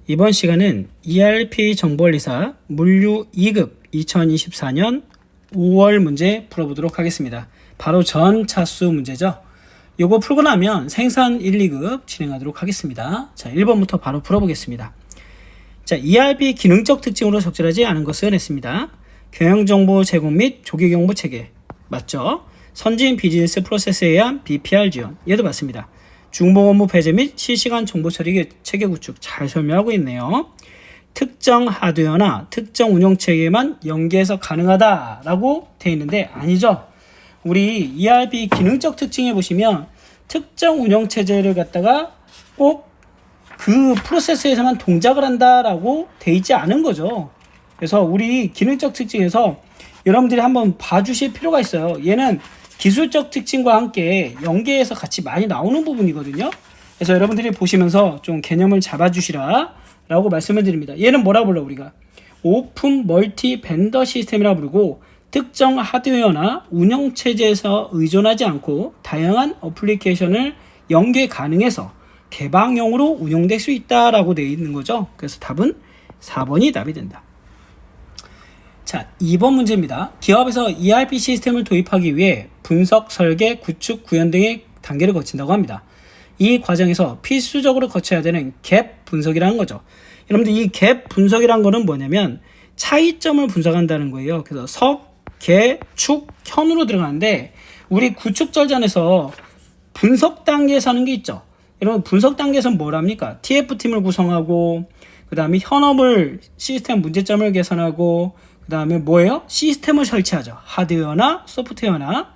이번 시간은 ERP 정보관리사 물류 2급 2024년 5월 문제 풀어보도록 하겠습니다. 바로 전 차수 문제죠. 요거 풀고 나면 생산 1, 2급 진행하도록 하겠습니다. 자, 1번부터 바로 풀어보겠습니다. 자, ERP 기능적 특징으로 적절하지 않은 것은 했습니다. 경영정보 제공 및 조기경보 체계 맞죠? 선진 비즈니스 프로세스에 의한 BPR 지원 얘도 맞습니다. 중복 업무 배제 및 실시간 정보 처리 체계 구축 잘 설명하고 있네요. 특정 하드웨어나 특정 운영 체계만 연계해서 가능하다라고 되어 있는데 아니죠. 우리 ERP 기능적 특징에 보시면 특정 운영 체제를 갖다가 꼭 그 프로세스에서만 동작을 한다라고 되어 있지 않은 거죠. 그래서 우리 기능적 특징에서 여러분들이 한번 봐주실 필요가 있어요. 얘는 기술적 특징과 함께 연계해서 같이 많이 나오는 부분이거든요. 그래서 여러분들이 보시면서 좀 개념을 잡아주시라 라고 말씀을 드립니다. 얘는 뭐라 불러 우리가? 오픈 멀티 벤더 시스템이라 부르고 특정 하드웨어나 운영체제에서 의존하지 않고 다양한 어플리케이션을 연계 가능해서 개방형으로 운용될 수 있다라고 되어 있는 거죠. 그래서 답은 4번이 답이 된다. 자, 2번 문제입니다. 기업에서 ERP 시스템을 도입하기 위해 분석, 설계, 구축, 구현 등의 단계를 거친다고 합니다. 이 과정에서 필수적으로 거쳐야 되는 갭 분석이라는 거죠. 여러분들 이 갭 분석이라는 거는 뭐냐면 차이점을 분석한다는 거예요. 그래서 석, 개, 축, 현으로 들어가는데 우리 구축 절전에서 분석 단계에서 하는 게 있죠. 여러분 분석 단계에서는 뭘 합니까? TF팀을 구성하고 그 다음에 현업을 시스템 문제점을 개선하고 그 다음에 뭐예요? 시스템을 설치하죠. 하드웨어나 소프트웨어나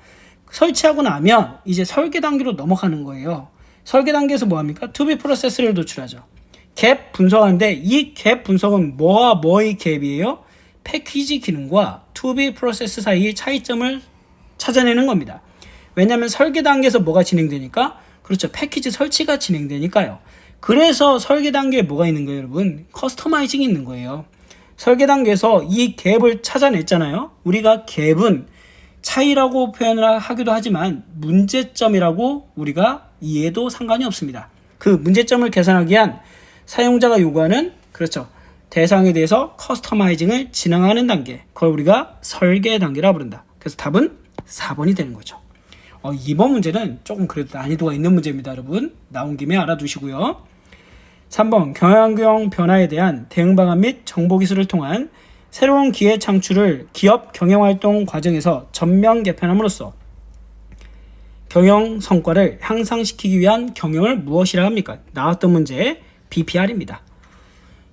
설치하고 나면 이제 설계 단계로 넘어가는 거예요. 설계 단계에서 뭐 합니까? 투비 프로세스를 도출하죠. 갭 분석하는데 이 갭 분석은 뭐와 뭐의 갭이에요? 패키지 기능과 투비 프로세스 사이의 차이점을 찾아내는 겁니다. 왜냐하면 설계 단계에서 뭐가 진행되니까? 그렇죠. 패키지 설치가 진행되니까요. 그래서 설계 단계에 뭐가 있는 거예요, 여러분? 커스터마이징이 있는 거예요. 설계 단계에서 이 갭을 찾아냈잖아요. 우리가 갭은 차이라고 표현을 하기도 하지만 문제점이라고 우리가 이해해도 상관이 없습니다. 그 문제점을 개선하기 위한 사용자가 요구하는 그렇죠. 대상에 대해서 커스터마이징을 진행하는 단계. 그걸 우리가 설계 단계라고 부른다. 그래서 답은 4번이 되는 거죠. 이번 문제는 조금 그래도 난이도가 있는 문제입니다, 여러분. 나온 김에 알아두시고요. 3번 경영형 변화에 대한 대응 방안 및 정보 기술을 통한 새로운 기회 창출을 기업 경영활동 과정에서 전면 개편함으로써 경영 성과를 향상시키기 위한 경영을 무엇이라 합니까? 나왔던 문제 BPR입니다.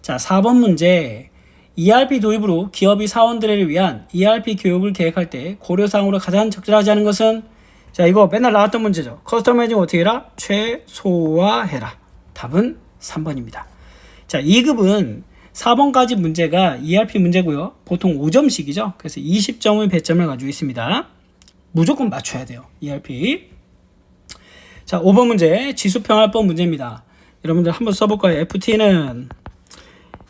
자, 4번 문제 ERP 도입으로 기업이 사원들을 위한 ERP 교육을 계획할 때 고려사항으로 가장 적절하지 않은 것은 자, 이거 맨날 나왔던 문제죠. 커스터마이징 어떻게 해라? 최소화해라. 답은 3번입니다. 자, 2급은 4번까지 문제가 ERP 문제고요. 보통 5점씩이죠. 그래서 20점의 배점을 가지고 있습니다. 무조건 맞춰야 돼요. ERP. 자, 5번 문제 지수평활법 문제입니다. 여러분들 한번 써볼까요? FT는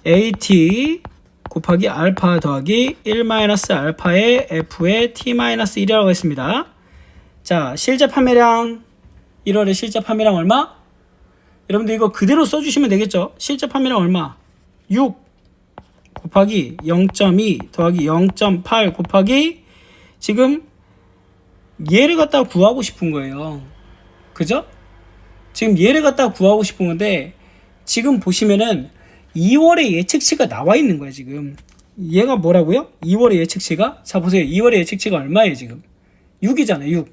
AT 곱하기 알파 더하기 1-알파의 F의 T-1이라고 했습니다. 자, 실제 판매량 1월에 실제 판매량 얼마? 여러분들 이거 그대로 써주시면 되겠죠. 실제 판매량 얼마? 6 곱하기 0.2 더하기 0.8 곱하기 지금 얘를 갖다가 구하고 싶은 거예요. 그죠? 지금 얘를 갖다가 구하고 싶은 건데 지금 보시면은 2월의 예측치가 나와 있는 거예요. 지금 얘가 뭐라고요? 2월의 예측치가 자 보세요. 2월의 예측치가 얼마예요? 지금 6이잖아요.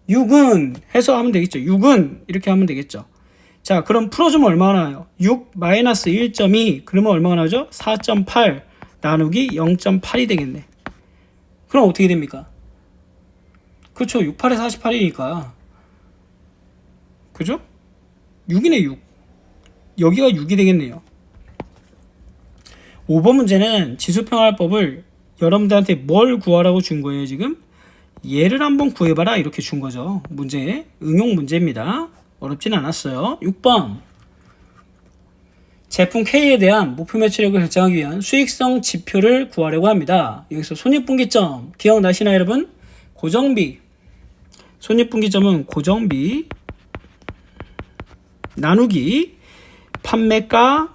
6은 해서 하면 되겠죠. 6은 이렇게 하면 되겠죠. 자, 그럼 풀어주면 얼마나 나와요? 6 마이너스 1.2 그러면 얼마가 나오죠? 4.8 나누기 0.8이 되겠네. 그럼 어떻게 됩니까? 그렇죠. 68에 48이니까 그죠? 6이네 6 여기가 6이 되겠네요. 5번 문제는 지수평활법을 여러분들한테 뭘 구하라고 준 거예요 지금? 얘를 한번 구해봐라 이렇게 준 거죠. 문제 응용 문제입니다. 어렵진 않았어요. 6번 제품 K에 대한 목표 매출액을 결정하기 위한 수익성 지표를 구하려고 합니다. 여기서 손익분기점 기억나시나요 여러분? 고정비 손익분기점은 고정비 나누기 판매가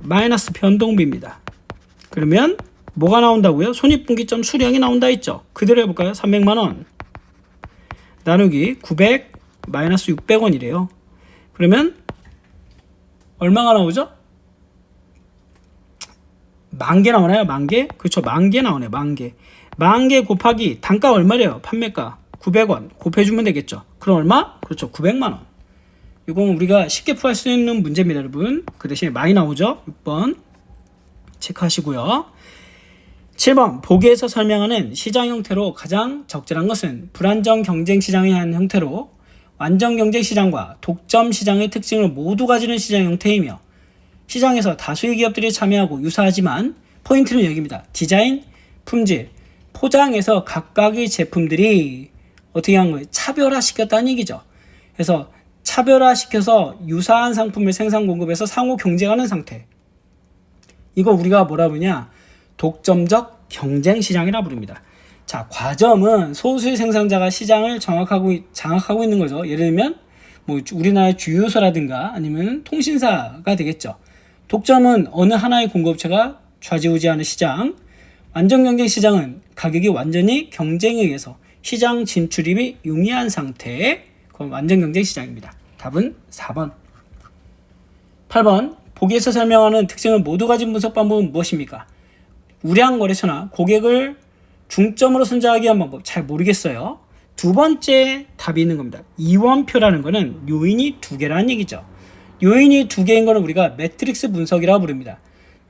마이너스 변동비입니다. 그러면 뭐가 나온다고요? 손익분기점 수량이 나온다 했죠. 그대로 해볼까요? 300만원 나누기 900 마이너스 600원이래요. 그러면 얼마가 나오죠? 10,000개 나오나요? 10,000개? 그렇죠. 10,000개 나오네. 10,000개. 10,000개 곱하기 단가 얼마래요? 판매가 900원 곱해주면 되겠죠. 그럼 얼마? 그렇죠. 900만원. 이건 우리가 쉽게 풀할 수 있는 문제입니다, 여러분. 그 대신에 많이 나오죠. 6번 체크하시고요. 7번 보기에서 설명하는 시장 형태로 가장 적절한 것은 불안정 경쟁 시장의 한 형태로 완전 경쟁 시장과 독점 시장의 특징을 모두 가지는 시장 형태이며 시장에서 다수의 기업들이 참여하고 유사하지만 포인트는 여기입니다. 디자인, 품질, 포장에서 각각의 제품들이 어떻게 한 거예요? 차별화시켰다는 얘기죠. 그래서 차별화시켜서 유사한 상품을 생산 공급해서 상호 경쟁하는 상태. 이거 우리가 뭐라 부르냐? 독점적 경쟁 시장이라 부릅니다. 자, 과점은 소수의 생산자가 시장을 장악하고 있는 거죠. 예를 들면 뭐 우리나라의 주유소라든가 아니면 통신사가 되겠죠. 독점은 어느 하나의 공급업체가 좌지우지하는 시장. 완전 경쟁 시장은 가격이 완전히 경쟁에 의해서 시장 진출입이 용이한 상태. 그건 완전 경쟁 시장입니다. 답은 4번. 8번 보기에서 설명하는 특징을 모두 가진 분석 방법은 무엇입니까? 우량 거래처나 고객을 중점으로 선정하기 위한 방법 잘 모르겠어요. 두 번째 답이 있는 겁니다. 이원표라는 거는 요인이 두 개라는 얘기죠. 요인이 두 개인 거는 우리가 매트릭스 분석이라고 부릅니다.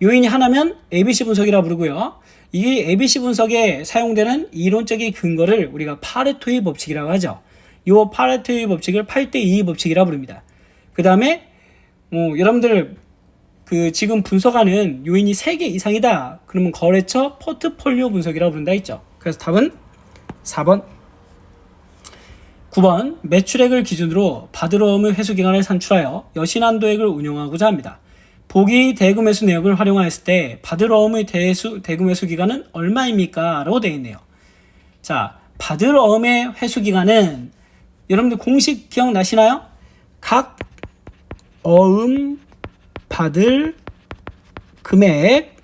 요인이 하나면 ABC 분석이라고 부르고요. 이 ABC 분석에 사용되는 이론적인 근거를 우리가 파레토의 법칙이라고 하죠. 이 파레토의 법칙을 8대2 법칙이라고 부릅니다. 그 다음에 여러분들 지금 분석하는 요인이 3개 이상이다. 그러면 거래처 포트폴리오 분석이라고 부른다 했죠. 그래서 답은 4번. 9번 매출액을 기준으로 받으러오는 회수기간을 산출하여 여신한도액을 운용하고자 합니다. 보기 대금회수 내역을 활용하였을 때 받으러옴의 대금회수 기간은 얼마입니까? 라고 되어 있네요. 자, 받으러옴의 회수기간은 여러분들 공식 기억나시나요? 각 어음 받을 금액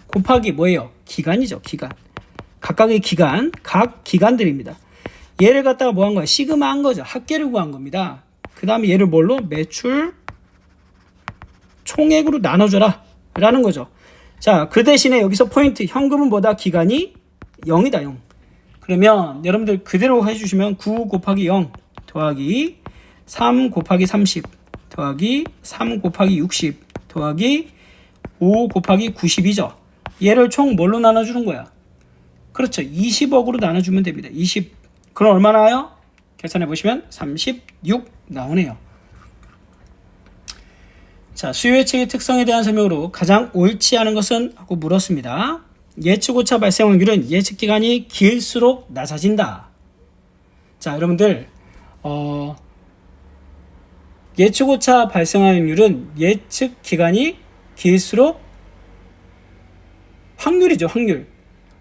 곱하기 뭐예요? 기간이죠. 기간. 각각의 기간, 각 기간들입니다. 얘를 갖다가 뭐 한 거야? 시그마 한 거죠. 합계를 구한 겁니다. 그 다음에 얘를 뭘로? 매출 총액으로 나눠줘라 라는 거죠. 자, 그 대신에 여기서 포인트 현금은 뭐다? 기간이 0이다. 0. 그러면 여러분들 그대로 해주시면 9 곱하기 0 더하기 3 곱하기 30 더하기 3 곱하기 60 더하기 5 곱하기 90이죠. 얘를 총 뭘로 나눠주는 거야? 그렇죠. 20억으로 나눠주면 됩니다. 20. 그럼 얼마 나와요? 계산해 보시면 36 나오네요. 자, 수요 예측의 특성에 대한 설명으로 가장 옳지 않은 것은? 하고 물었습니다. 예측오차 발생 확률은 예측 기간이 길수록 낮아진다. 자, 여러분들 예측오차 발생 확률은 예측 기간이 길수록 확률이죠. 확률.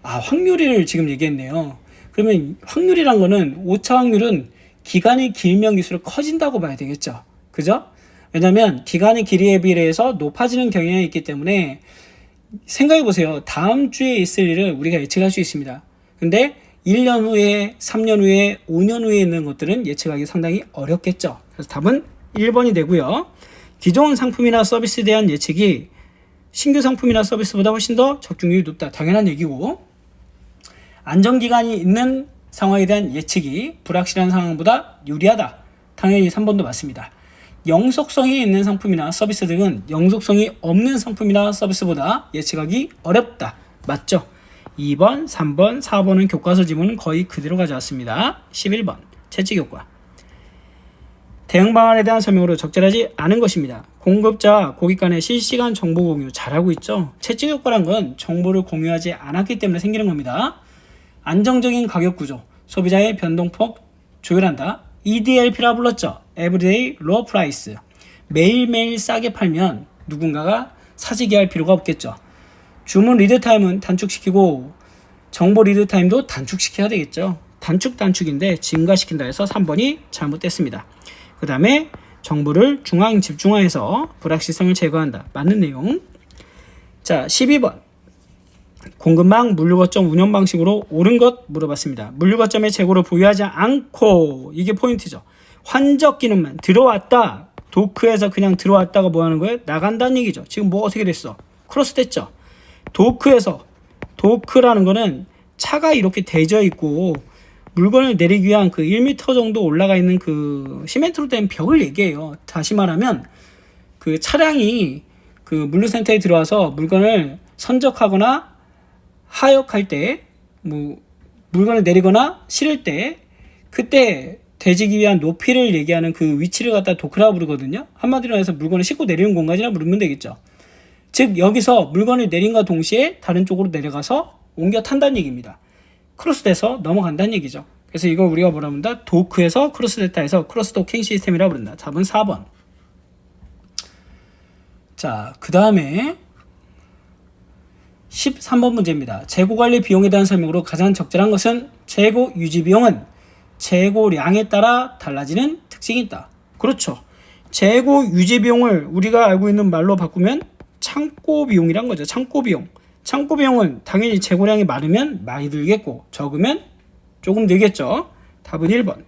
확률을 지금 얘기했네요. 그러면 확률이란 거는 오차 확률은 기간이 길면 길수록 커진다고 봐야 되겠죠. 그죠? 왜냐면 기간의 길이에 비례해서 높아지는 경향이 있기 때문에 생각해 보세요. 다음 주에 있을 일을 우리가 예측할 수 있습니다. 근데 1년 후에, 3년 후에, 5년 후에 있는 것들은 예측하기 상당히 어렵겠죠. 그래서 답은 1번이 되고요. 기존 상품이나 서비스에 대한 예측이 신규 상품이나 서비스보다 훨씬 더 적중률이 높다. 당연한 얘기고, 안정기간이 있는 상황에 대한 예측이 불확실한 상황보다 유리하다. 당연히 3번도 맞습니다. 영속성이 있는 상품이나 서비스 등은 영속성이 없는 상품이나 서비스보다 예측하기 어렵다. 맞죠? 2번, 3번, 4번은 교과서 지문은 거의 그대로 가져왔습니다. 11번 채찍효과. 대응 방안에 대한 설명으로 적절하지 않은 것입니다. 공급자와 고객 간의 실시간 정보 공유 잘하고 있죠. 채찍효과란 건 정보를 공유하지 않았기 때문에 생기는 겁니다. 안정적인 가격 구조, 소비자의 변동폭 조율한다. EDLP라 불렀죠. Everyday Low Price. 매일매일 싸게 팔면 누군가가 사재기 할 필요가 없겠죠. 주문 리드타임은 단축시키고 정보 리드타임도 단축시켜야 되겠죠. 단축인데 증가시킨다 해서 3번이 잘못됐습니다. 그 다음에 정보를 중앙 집중화해서 불확실성을 제거한다. 맞는 내용. 자, 12번. 공급망 물류거점 운영 방식으로 옳은 것 물어봤습니다. 물류거점의 재고를 보유하지 않고, 이게 포인트죠. 환적 기능만 들어왔다. 도크에서 그냥 들어왔다가 뭐 하는 거예요? 나간다는 얘기죠. 지금 뭐 어떻게 됐어? 크로스 됐죠. 도크에서, 도크라는 거는 차가 이렇게 대져 있고 물건을 내리기 위한 그 1m 정도 올라가 있는 그 시멘트로 된 벽을 얘기해요. 다시 말하면 그 차량이 그 물류센터에 들어와서 물건을 선적하거나 하역할 때, 뭐 물건을 내리거나 실을 때, 그때 대지기 위한 높이를 얘기하는 그 위치를 갖다 도크라고 부르거든요. 한마디로 해서 물건을 싣고 내리는 공간이라 부르면 되겠죠. 즉 여기서 물건을 내린과 동시에 다른 쪽으로 내려가서 옮겨 탄다는 얘기입니다. 크로스돼서 넘어간다는 얘기죠. 그래서 이걸 우리가 뭐라 부른다? 도크에서 크로스됐다 해서 크로스 도킹 시스템이라고 부른다. 답은 4번. 자, 그 다음에 13번 문제입니다. 재고관리 비용에 대한 설명으로 가장 적절한 것은 재고 유지 비용은 재고량에 따라 달라지는 특징이 있다. 그렇죠. 재고 유지 비용을 우리가 알고 있는 말로 바꾸면 창고 비용이란 거죠. 창고 비용. 창고 비용은 당연히 재고량이 많으면 많이 들겠고 적으면 조금 들겠죠. 답은 1번.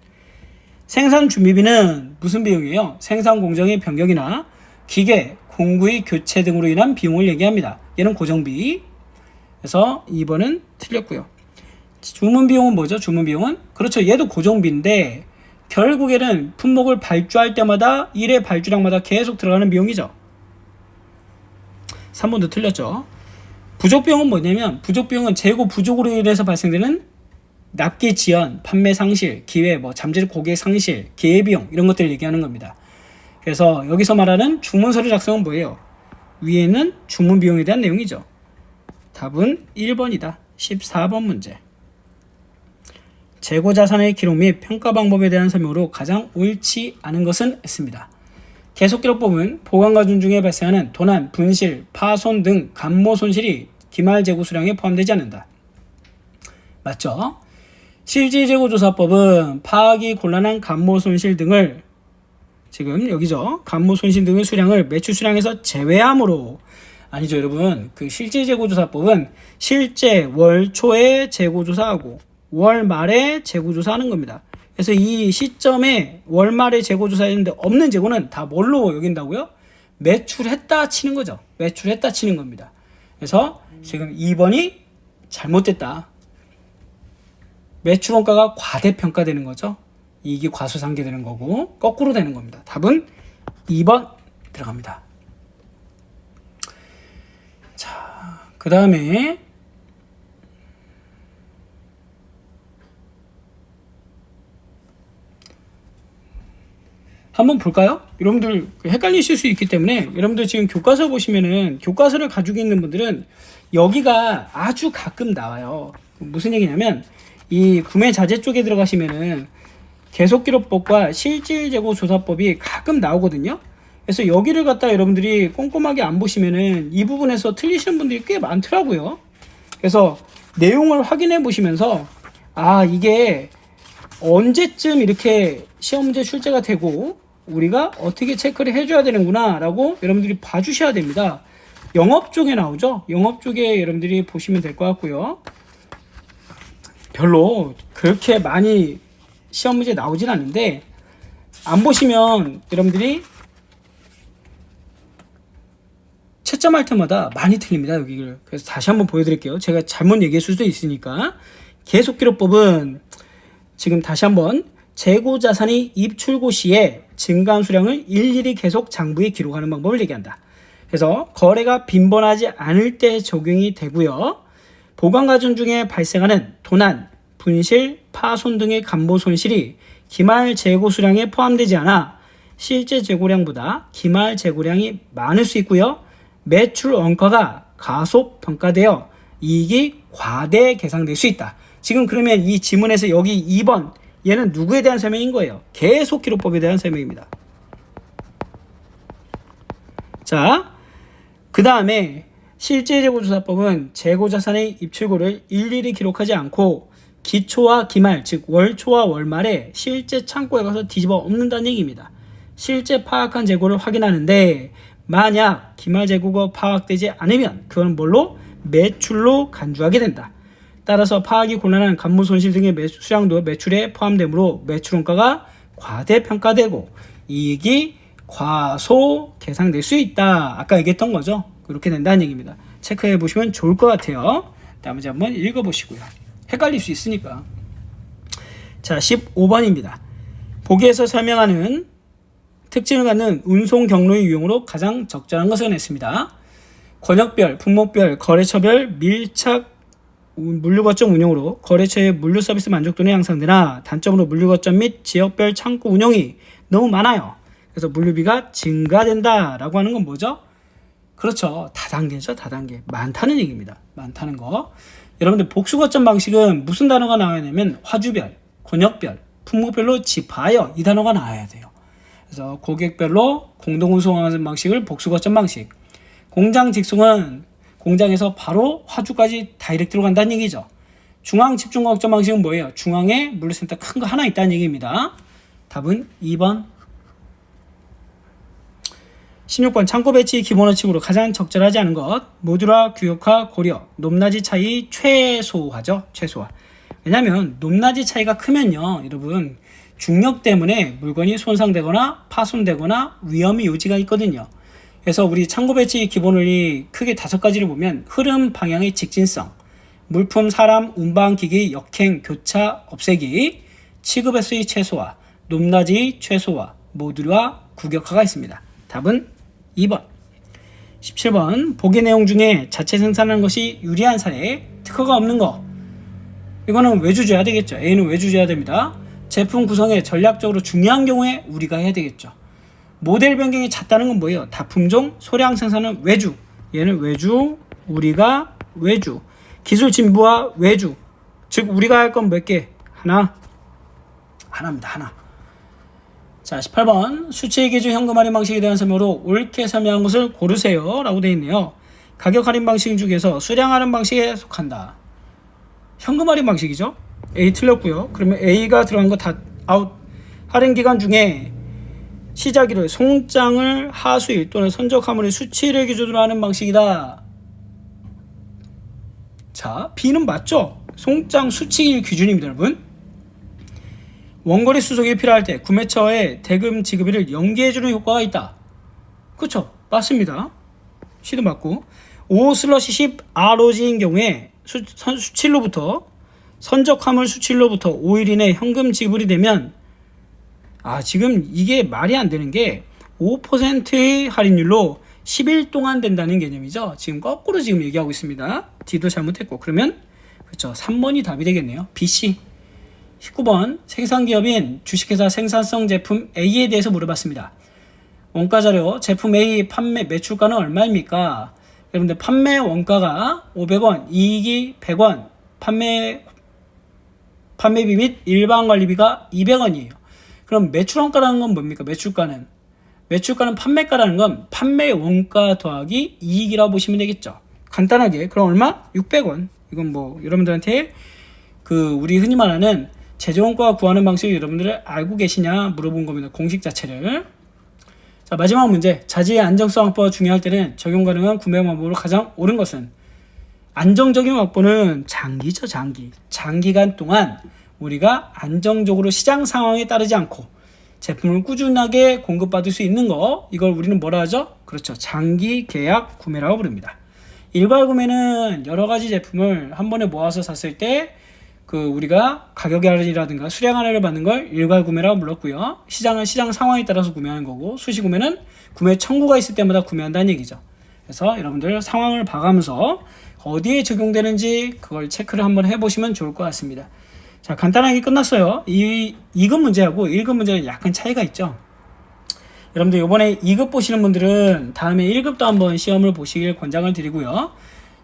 생산 준비비는 무슨 비용이에요? 생산 공정의 변경이나 기계, 공구의 교체 등으로 인한 비용을 얘기합니다. 얘는 고정비. 그래서 2번은 틀렸고요. 주문 비용은 뭐죠? 주문 비용은? 그렇죠. 얘도 고정비인데 결국에는 품목을 발주할 때마다 일의 발주량마다 계속 들어가는 비용이죠. 3번도 틀렸죠. 부족 비용은 뭐냐면 부족 비용은 재고 부족으로 인해서 발생되는 납기 지연, 판매 상실, 기회, 잠재 고객 상실, 기회 비용 이런 것들을 얘기하는 겁니다. 그래서 여기서 말하는 주문 서류 작성은 뭐예요? 위에는 주문 비용에 대한 내용이죠. 답은 1번이다. 14번 문제. 재고 자산의 기록 및 평가 방법에 대한 설명으로 가장 옳지 않은 것은 했습니다. 계속기록법은 보관과정 중에 발생하는 도난, 분실, 파손 등 감모 손실이 기말 재고 수량에 포함되지 않는다. 맞죠? 실질재고조사법은 파악이 곤란한 감모 손실 등을 지금 여기죠. 감모 손실 등의 수량을 매출 수량에서 제외하므로 아니죠 여러분. 그 실질재고조사법은 실제 월 초에 재고조사하고 월 말에 재고조사하는 겁니다. 그래서 이 시점에 월 말에 재고조사했는데 없는 재고는 다 뭘로 여긴다고요? 매출했다 치는 거죠. 매출했다 치는 겁니다. 그래서 지금 2번이 잘못됐다. 매출 원가가 과대평가되는 거죠. 이익이 과소상계되는 거고 거꾸로 되는 겁니다. 답은 2번 들어갑니다. 자, 그 다음에 한번 볼까요? 여러분들 헷갈리실 수 있기 때문에 여러분들 지금 교과서 보시면은 교과서를 가지고 있는 분들은 여기가 아주 가끔 나와요. 무슨 얘기냐면 이 구매 자재 쪽에 들어가시면은 계속기록법과 실질재고조사법이 가끔 나오거든요. 그래서 여기를 갖다 여러분들이 꼼꼼하게 안 보시면은 이 부분에서 틀리시는 분들이 꽤 많더라고요. 그래서 내용을 확인해 보시면서 아 이게 언제쯤 이렇게 시험 문제 출제가 되고 우리가 어떻게 체크를 해줘야 되는구나 라고 여러분들이 봐주셔야 됩니다. 영업 쪽에 나오죠. 영업 쪽에 여러분들이 보시면 될 것 같고요. 별로 그렇게 많이 시험 문제 나오진 않는데 안 보시면 여러분들이 채점할 때마다 많이 틀립니다. 여기를. 그래서 다시 한번 보여드릴게요. 제가 잘못 얘기할 수도 있으니까. 계속기록법은 지금 다시 한번 재고자산이 입출고 시에 증가한 수량을 일일이 계속 장부에 기록하는 방법을 얘기한다. 그래서 거래가 빈번하지 않을 때 적용이 되고요. 보관과정 중에 발생하는 도난, 분실, 파손 등의 감모 손실이 기말 재고 수량에 포함되지 않아 실제 재고량보다 기말 재고량이 많을 수 있고요. 매출 원가가 가속평가되어 이익이 과대 계상될 수 있다. 지금 그러면 이 지문에서 여기 2번 얘는 누구에 대한 설명인 거예요? 계속기록법에 대한 설명입니다. 자, 그 다음에 실질재고조사법은 재고자산의 입출고를 일일이 기록하지 않고 기초와 기말, 즉 월초와 월말에 실제 창고에 가서 뒤집어 엎는다는 얘기입니다. 실제 파악한 재고를 확인하는데 만약 기말 재고가 파악되지 않으면 그건 뭘로? 매출로 간주하게 된다. 따라서 파악이 곤란한 간무 손실 등의 수량도 매출에 포함되므로 매출 원가가 과대평가되고 이익이 과소 계상될 수 있다. 아까 얘기했던 거죠. 그렇게 된다는 얘기입니다. 체크해 보시면 좋을 것 같아요. 다음에 한번 읽어보시고요. 헷갈릴 수 있으니까. 자, 15번입니다. 보기에서 설명하는 특징을 갖는 운송 경로의 유형으로 가장 적절한 것을 냈습니다. 권역별, 품목별, 거래처별 밀착 물류 거점 운영으로 거래처의 물류 서비스 만족도는 향상되나 단점으로 물류 거점 및 지역별 창고 운영이 너무 많아요. 그래서 물류비가 증가된다 라고 하는 건 뭐죠? 그렇죠. 다단계죠. 다단계. 많다는 얘기입니다. 많다는 거. 여러분들 복수 거점 방식은 무슨 단어가 나와야 되냐면 화주별, 권역별, 품목별로 집하여 이 단어가 나와야 돼요. 그래서 고객별로 공동 운송하는 방식을 복수 거점 방식. 공장 직송은 공장에서 바로 화주까지 다이렉트로 간다는 얘기죠. 중앙 집중 거점 방식은 뭐예요? 중앙에 물류센터 큰 거 하나 있다는 얘기입니다. 답은 2번. 16번 창고 배치 기본 원칙으로 가장 적절하지 않은 것 모듈화, 규격화, 고려, 높낮이 차이 최소화죠. 최소화. 왜냐하면 높낮이 차이가 크면요 여러분 중력 때문에 물건이 손상되거나 파손되거나 위험이 요지가 있거든요. 그래서 우리 창고 배치 기본 원리 크게 5가지를 보면 흐름 방향의 직진성, 물품, 사람, 운반, 기기, 역행, 교차, 없애기, 취급의 수위 최소화, 높낮이 최소화, 모듈화, 규격화가 있습니다. 답은 2번. 17번 보기 내용 중에 자체 생산하는 것이 유리한 사례, 특허가 없는 거 이거는 외주줘야 되겠죠. A는 외주줘야 됩니다. 제품 구성에 전략적으로 중요한 경우에 우리가 해야 되겠죠. 모델 변경이 잦다는 건 뭐예요? 다품종, 소량 생산은 외주. 얘는 외주, 우리가 외주. 기술 진부와 외주. 즉 우리가 할 건 몇 개? 하나입니다. 하나. 자, 18번 수치 기준 현금 할인 방식에 대한 설명으로 옳게 설명한 것을 고르세요 라고 되어 있네요. 가격 할인 방식 중에서 수량 할인 방식에 속한다. 현금 할인 방식이죠. A 틀렸고요. 그러면 A가 들어간 거 다 아웃. 할인 기간 중에 시작일을 송장을 하수일 또는 선적 화물의 수치를 기준으로 하는 방식이다. 자, B는 맞죠? 송장 수치일 기준입니다, 여러분. 원거리 수속이 필요할 때 구매처의 대금 지급일을 연기해주는 효과가 있다. 그렇죠? 맞습니다. C도 맞고 5/10 ROG인 경우에 수칠로부터 선적 화물 수칠로부터 5일 이내 현금 지급이 되면 지금 이게 말이 안 되는 게 5%의 할인율로 10일 동안 된다는 개념이죠. 지금 거꾸로 지금 얘기하고 있습니다. D도 잘못했고 그러면 그렇죠. 3번이 답이 되겠네요. B, C. 19번 생산기업인 주식회사 생산성 제품 A에 대해서 물어봤습니다. 원가자료 제품 A 판매 매출가는 얼마입니까? 여러분들 판매 원가가 500원, 이익이 100원, 판매비 및 일반 관리비가 200원이에요. 그럼 매출 원가라는 건 뭡니까? 매출가는 판매가라는 건 판매 원가 더하기 이익이라고 보시면 되겠죠. 간단하게 그럼 얼마? 600원. 이건 뭐 여러분들한테 우리 흔히 말하는 제조원가 구하는 방식을 여러분들 알고 계시냐 물어본 겁니다. 공식 자체를. 자, 마지막 문제. 자재의 안정성 확보가 중요할 때는 적용 가능한 구매 방법으로 가장 옳은 것은 안정적인 확보는 장기죠. 장기간 동안 우리가 안정적으로 시장 상황에 따르지 않고 제품을 꾸준하게 공급받을 수 있는 거 이걸 우리는 뭐라 하죠? 그렇죠. 장기 계약 구매라고 부릅니다. 일괄 구매는 여러 가지 제품을 한 번에 모아서 샀을 때 우리가 가격 할인이라든가 수량 할인을 받는 걸 일괄 구매라고 불렀고요. 시장은 시장 상황에 따라서 구매하는 거고 수시 구매는 구매 청구가 있을 때마다 구매한다는 얘기죠. 그래서 여러분들 상황을 봐가면서 어디에 적용되는지 그걸 체크를 한번 해보시면 좋을 것 같습니다. 자, 간단하게 끝났어요. 2급 문제하고 1급 문제는 약간 차이가 있죠. 여러분들 이번에 2급 보시는 분들은 다음에 1급도 한번 시험을 보시길 권장을 드리고요.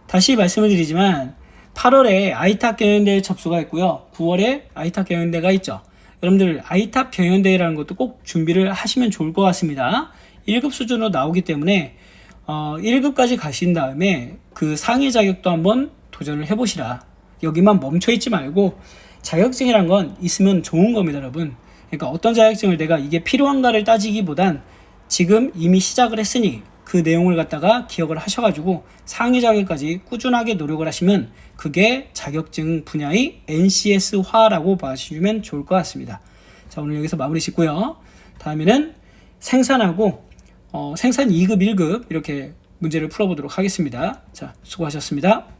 다시 말씀을 드리지만 8월에 아이탑 경연대회 접수가 있고요. 9월에 아이탑 경연대회가 있죠. 여러분들 아이탑 경연대회라는 것도 꼭 준비를 하시면 좋을 것 같습니다. 1급 수준으로 나오기 때문에 1급까지 가신 다음에 그 상위 자격도 한번 도전을 해보시라. 여기만 멈춰있지 말고 자격증이란 건 있으면 좋은 겁니다, 여러분. 그러니까 어떤 자격증을 내가 이게 필요한가를 따지기보단 지금 이미 시작을 했으니 그 내용을 갖다가 기억을 하셔가지고 상위 자격까지 꾸준하게 노력을 하시면 그게 자격증 분야의 NCS화라고 봐주시면 좋을 것 같습니다. 자, 오늘 여기서 마무리 짓고요. 다음에는 생산하고 생산 2급, 1급 이렇게 문제를 풀어보도록 하겠습니다. 자, 수고하셨습니다.